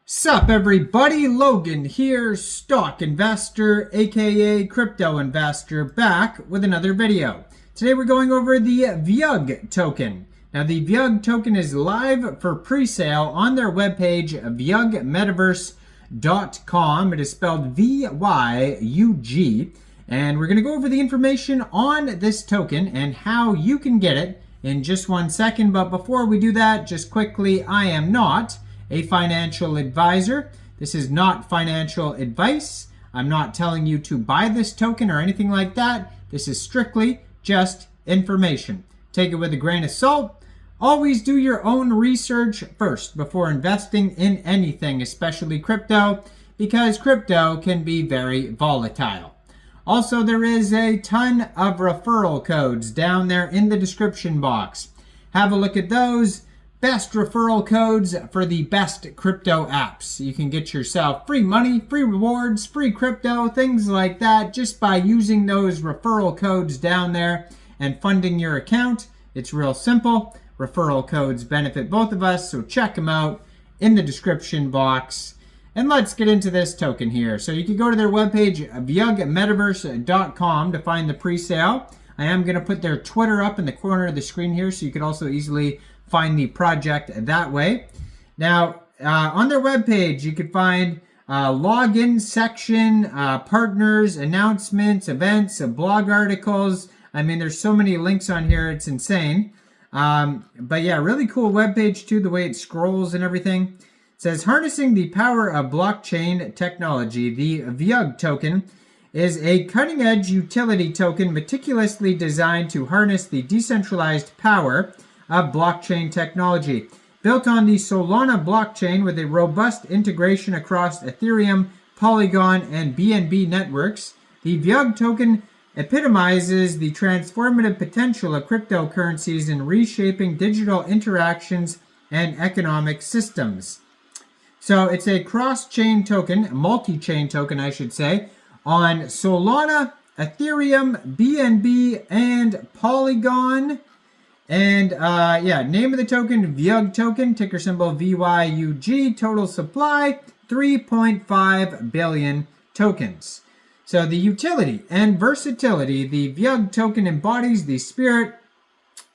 Sup everybody, Logan here, stock investor aka crypto investor, back with another video. Today we're going over the Vyug token. Now the Vyug token is live for pre-sale on their webpage vyugmetaverse.com. It is spelled VYUG, and we're going to go over the information on this token and how you can get it in just 1 second. But before we do that, just quickly, I am not a financial advisor. This is not financial advice. I'm not telling you to buy this token or anything like that. This is strictly just information. Take it with a grain of salt. Always do your own research first before investing in anything, especially crypto, because crypto can be very volatile. Also, there is a ton of referral codes down there in the description box. Have a look at those. Best referral codes for the best crypto apps. You can get yourself free money, free rewards, free crypto, things like that, just by using those referral codes down there and funding your account. It's real simple. Referral codes benefit both of us, so check them out in the description box. And let's get into this token here. So you can go to their webpage, vyugmetaverse.com, to find the pre-sale. I am going to put their Twitter up in the corner of the screen here, so you can also easily find the project that way. Now, on their webpage, you can find login section, partners, announcements, events, blog articles. I mean, there's so many links on here, it's insane. But yeah, really cool webpage too, the way it scrolls and everything. It says, harnessing the power of blockchain technology, the Vyug token is a cutting-edge utility token meticulously designed to harness the decentralized power of blockchain technology. Built on the Solana blockchain with a robust integration across Ethereum, Polygon, and BNB networks, the Vyug token epitomizes the transformative potential of cryptocurrencies in reshaping digital interactions and economic systems. So it's a cross-chain token, multi-chain token I should say, on Solana, Ethereum, BNB, and Polygon. And yeah, name of the token, Vyug token, ticker symbol VYUG, total supply, 3.5 billion tokens. So the utility and versatility, the Vyug token embodies the spirit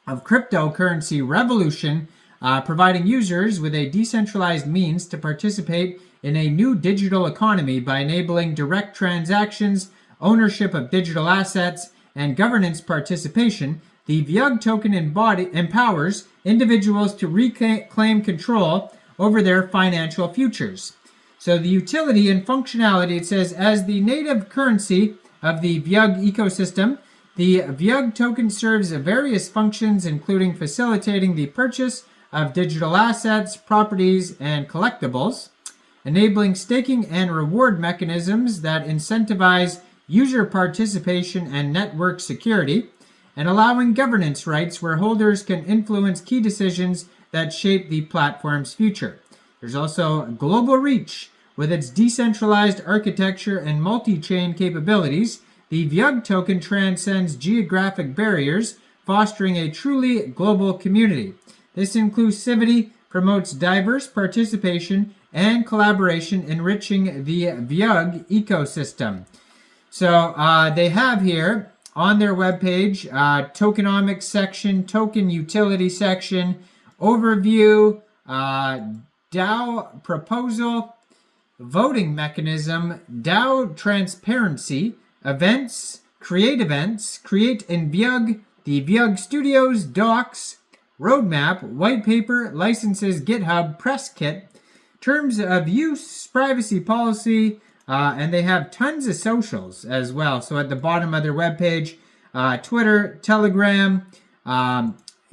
of cryptocurrency revolution, providing users with a decentralized means to participate in a new digital economy by enabling direct transactions, ownership of digital assets, and governance participation. The Vyug token empowers individuals to reclaim control over their financial futures. So the utility and functionality, it says, as the native currency of the Vyug ecosystem, the Vyug token serves various functions, including facilitating the purchase of digital assets, properties, and collectibles, enabling staking and reward mechanisms that incentivize user participation and network security, and allowing governance rights where holders can influence key decisions that shape the platform's future. There's also global reach. With its decentralized architecture and multi-chain capabilities, the Vyug token transcends geographic barriers, fostering a truly global community. This inclusivity promotes diverse participation and collaboration, enriching the Vyug ecosystem. So they have here on their webpage, tokenomics section, token utility section, overview, DAO proposal, voting mechanism, DAO transparency, events, create in Vyug, the Vyug Studios, docs, roadmap, white paper, licenses, GitHub, press kit, terms of use, privacy policy, and they have tons of socials as well. So at the bottom of their webpage, Twitter, Telegram,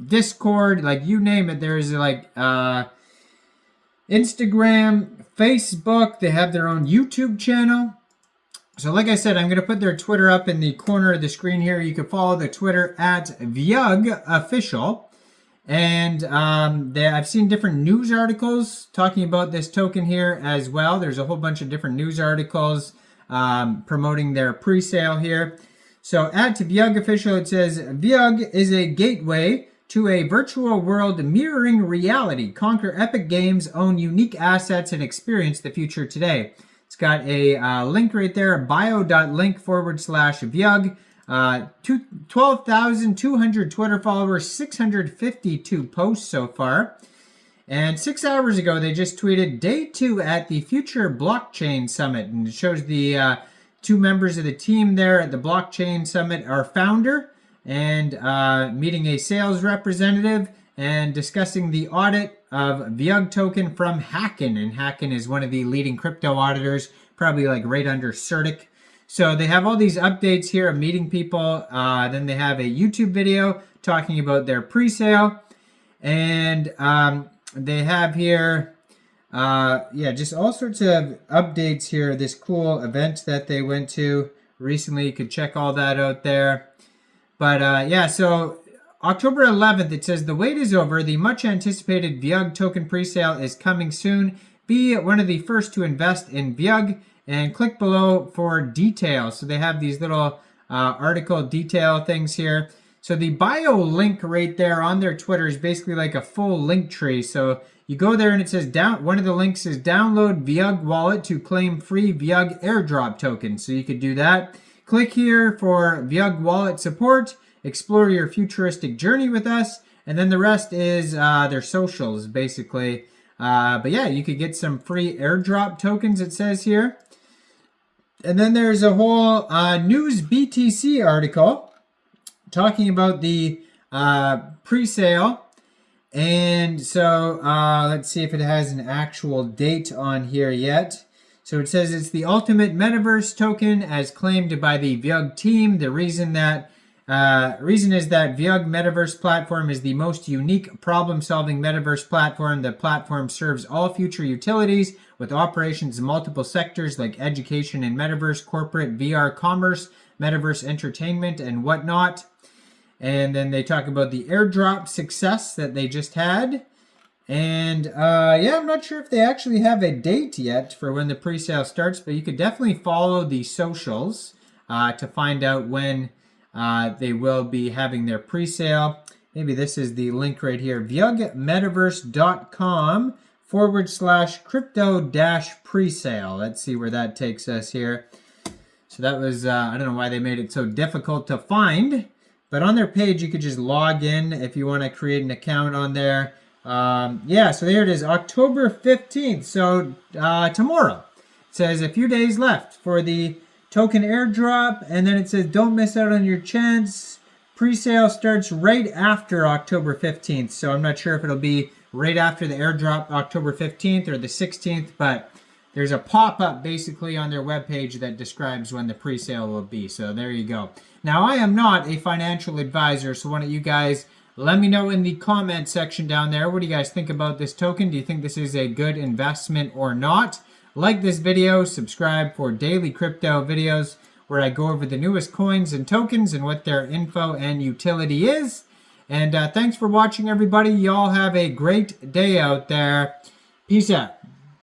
Discord, like you name it. There's like Instagram, Facebook. They have their own YouTube channel. So like I said, I'm going to put their Twitter up in the corner of the screen here. You can follow the Twitter at Vyug Official. And I've seen different news articles talking about this token here as well. There's a whole bunch of different news articles promoting their pre-sale here. So at Vyug Official, it says, Vyug is a gateway to a virtual world mirroring reality. Conquer epic games, own unique assets, and experience the future today. It's got a link right there, bio.link/Vyug. 12,200 Twitter followers, 652 posts so far. And 6 hours ago, they just tweeted day 2 at the Future Blockchain Summit. And it shows the 2 members of the team there at the Blockchain Summit, our founder, and meeting a sales representative and discussing the audit of Vyug token from Hacken. And Hacken is one of the leading crypto auditors, probably like right under CertiK. So they have all these updates here of meeting people. Then they have a YouTube video talking about their pre-sale. And they have here, just all sorts of updates here. This cool event that they went to recently. You could check all that out there. But so October 11th, it says the wait is over. The much anticipated Vyug token presale is coming soon. Be one of the first to invest in Vyug and click below for details. So they have these little article detail things here. So the bio link right there on their Twitter is basically like a full link tree. So you go there and it says one of the links is download Vyug wallet to claim free Vyug airdrop tokens. So you could do that. Click here for Vyug wallet support, explore your futuristic journey with us, and then the rest is their socials basically. But yeah, you could get some free airdrop tokens, it says here. And then there's a whole News BTC article talking about the pre-sale. And so let's see if it has an actual date on here yet. So it says it's the ultimate metaverse token as claimed by the Vyug team. The reason is that Vyug metaverse platform is the most unique problem-solving metaverse platform. The platform serves all future utilities with operations in multiple sectors like education and metaverse, corporate, VR commerce, metaverse entertainment, and whatnot. And then they talk about the airdrop success that they just had. And I'm not sure if they actually have a date yet for when the pre-sale starts, but you could definitely follow the socials to find out when they will be having their pre-sale. Maybe this is the link right here, vyugmetaverse.com/crypto-presale. Let's see where that takes us here. So that was, I don't know why they made it so difficult to find, but on their page, you could just log in if you want to create an account on there. So there it is, October 15th. So tomorrow. It says a few days left for the token airdrop, and then it says don't miss out on your chance. Pre-sale starts right after October 15th. So I'm not sure if it'll be right after the airdrop, October 15th or the 16th, but there's a pop-up basically on their webpage that describes when the pre-sale will be. So there you go. Now, I am not a financial advisor, so why don't you guys let me know in the comment section down there. What do you guys think about this token? Do you think this is a good investment or not? Like this video, subscribe for daily crypto videos where I go over the newest coins and tokens and what their info and utility is. And thanks for watching, everybody. Y'all have a great day out there. Peace out.